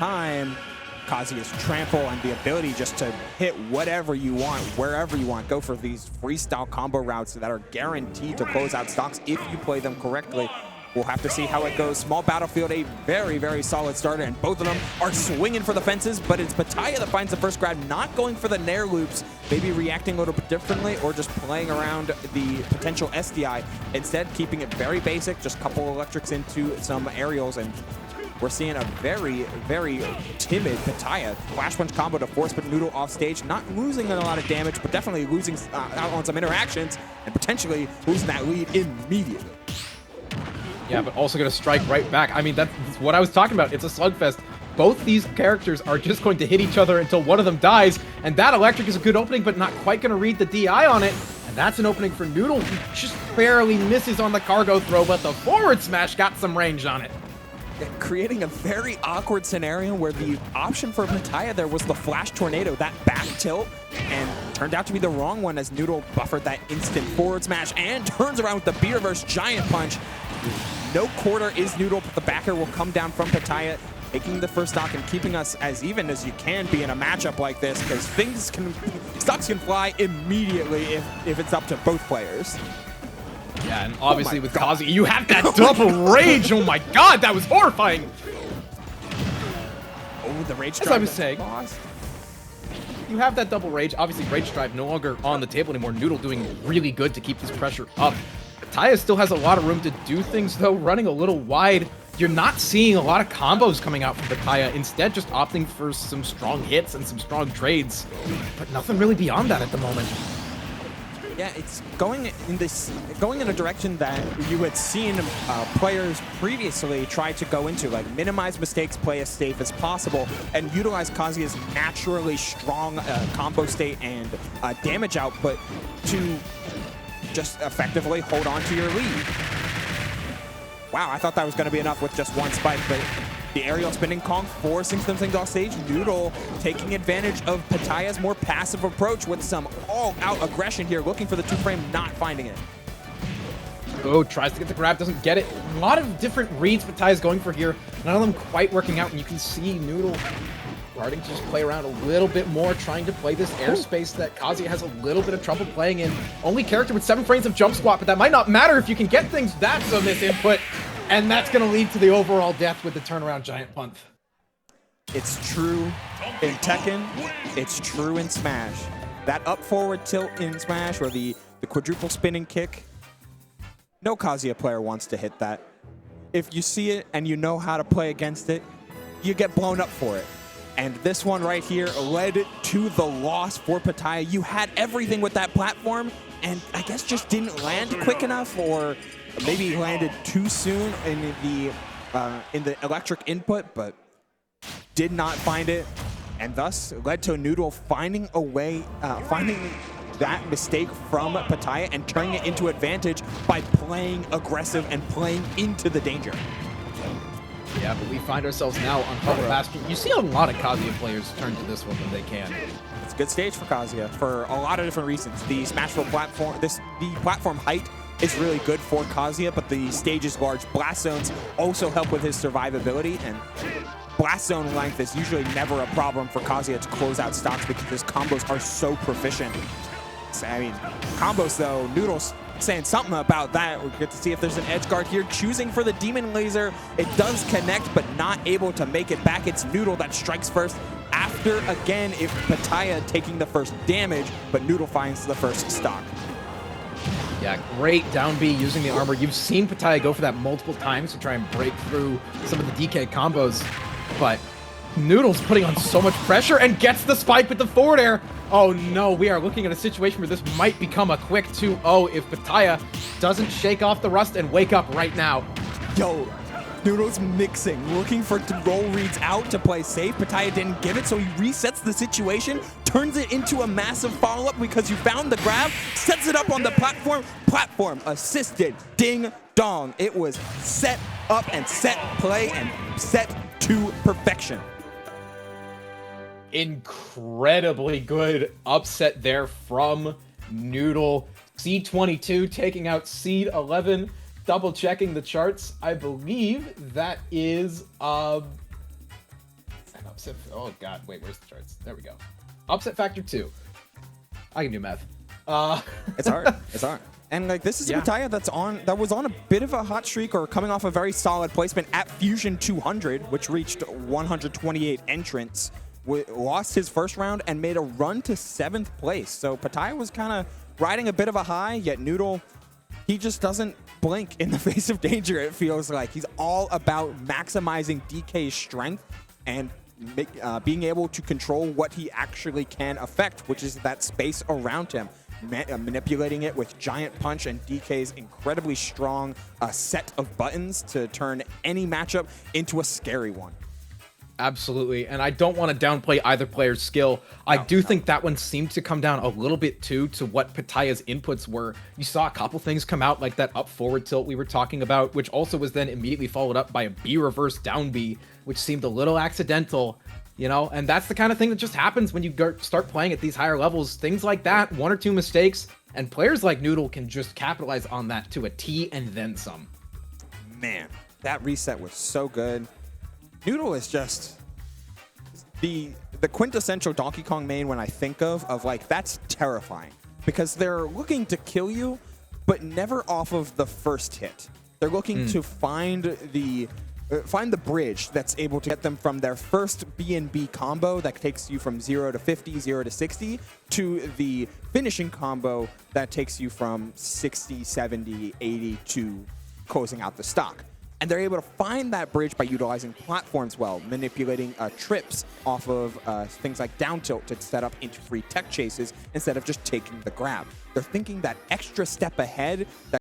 time, Kazuya's trample and the ability just to hit whatever you want, wherever you want. Go for these freestyle combo routes that are guaranteed to close out stocks if you play them correctly. We'll have to see how it goes. Small battlefield, a very, very solid starter, and both of them are swinging for the fences, but it's Petayaa that finds the first grab, not going for the nair loops, maybe reacting a little bit differently or just playing around the potential SDI. Instead, keeping it very basic, just a couple electrics into some aerials, and we're seeing a very, very timid Petayaa. Flash punch combo to force put Noodle off stage, not losing a lot of damage, but definitely losing out on some interactions and potentially losing that lead immediately. Yeah, but also going to strike right back. I mean, that's what I was talking about. It's a slugfest. Both these characters are just going to hit each other until one of them dies, and that electric is a good opening, but not quite going to read the DI on it. And that's an opening for Noodle, who just barely misses on the cargo throw, but the forward smash got some range on it. Creating a very awkward scenario where the option for Petayaa there was the flash tornado, that back tilt, and turned out to be the wrong one as Noodle buffered that instant forward smash and turns around with the beer versus giant punch. No quarter is Noodle, but the backer will come down from Petayaa, taking the first stock and keeping us as even as you can be in a matchup like this, because stocks can fly immediately if it's up to both players. Yeah, and obviously with Kazuya, you have that double rage. Oh my god, that was horrifying. Oh, the rage drive. As I was saying, you have that double rage. Obviously, rage drive no longer on the table anymore. Noodle doing really good to keep this pressure up. Petayaa still has a lot of room to do things, though, running a little wide. You're not seeing a lot of combos coming out from Petayaa. Instead, just opting for some strong hits and some strong trades. But nothing really beyond that at the moment. Yeah, it's going in a direction that you had seen players previously try to go into, like minimize mistakes, play as safe as possible, and utilize Kazuya's naturally strong combo state and damage output to just effectively hold on to your lead. Wow, I thought that was going to be enough with just one spike, but the aerial spinning Kong forcing some things off stage. Noodle taking advantage of Petaya's more passive approach with some all-out aggression here, looking for the two-frame, not finding it. Oh, tries to get the grab, doesn't get it. A lot of different reads Petaya's going for here. None of them quite working out, and you can see Noodle starting to just play around a little bit more, trying to play this airspace that Kazuya has a little bit of trouble playing in. Only character with 7 frames of jump squat, but that might not matter if you can get things. That's a misinput, and that's going to lead to the overall death with the turnaround giant punt. It's true in Tekken. It's true in Smash. That up forward tilt in Smash or the quadruple spinning kick, no Kazuya player wants to hit that. If you see it and you know how to play against it, you get blown up for it. And this one right here led to the loss for Petayaa. You had everything with that platform, and I guess just didn't land quick enough, or maybe landed too soon in the electric input, but did not find it, and thus led to Noodle finding a way, finding that mistake from Petayaa and turning it into advantage by playing aggressive and playing into the danger. Yeah, but we find ourselves now on Public Bastion. You see a lot of Kazuya players turn to this one when they can. It's a good stage for Kazuya for a lot of different reasons. The Smashville platform, the platform height is really good for Kazuya, but the stage is large. Blast zones also help with his survivability, and blast zone length is usually never a problem for Kazuya to close out stocks because his combos are so proficient. I mean, combos though, Noodle's saying something about that. We get to see if there's an edge guard here, choosing for the demon laser. It does connect, but not able to make it back. It's Noodle that strikes first. After, again, if Petayaa taking the first damage, but Noodle finds the first stock. Yeah, great down B using the armor. You've seen Petayaa go for that multiple times to try and break through some of the DK combos, but Noodle's putting on so much pressure and gets the spike with the forward air. Oh no, we are looking at a situation where this might become a quick 2-0 if Petayaa doesn't shake off the rust and wake up right now. Yo, Noodle's mixing, looking for roll reads out to play safe. Petayaa didn't give it, so he resets the situation, turns it into a massive follow-up because you found the grab, sets it up on the platform assisted, ding dong. It was set up and set play and set to perfection. Incredibly good upset there from Noodle. C22 taking out Seed 11. Double checking the charts. I believe that is Oh god, wait, where's the charts? There we go. Upset factor 2. I can do math. It's hard. It's hard. And like this is a Petayaa that was on a bit of a hot streak or coming off a very solid placement at Fusion 200, which reached 128 entrants. Lost his first round and made a run to 7th place. So Petayaa was kind of riding a bit of a high, yet Noodl, he just doesn't blink in the face of danger, it feels like. He's all about maximizing DK's strength and being able to control what he actually can affect, which is that space around him. Manipulating it with Giant Punch and DK's incredibly strong set of buttons to turn any matchup into a scary one. Absolutely, and I don't want to downplay either player's skill. I do think that one seemed to come down a little bit too to what Petaya's inputs were. You saw a couple things come out, like that up forward tilt we were talking about, which also was then immediately followed up by a B reverse down B, which seemed a little accidental, you know? And that's the kind of thing that just happens when you start playing at these higher levels. Things like that, 1 or 2 mistakes, and players like Noodl can just capitalize on that to a T and then some. Man, that reset was so good. Noodl is just the quintessential Donkey Kong main when I think of like, that's terrifying because they're looking to kill you, but never off of the first hit. They're looking to find the bridge that's able to get them from their first B&B combo that takes you from 0 to 50, 0 to 60, to the finishing combo that takes you from 60, 70, 80 to closing out the stock. And they're able to find that bridge by utilizing platforms well, manipulating trips off of things like down tilt to set up into free tech chases instead of just taking the grab. They're thinking that extra step ahead that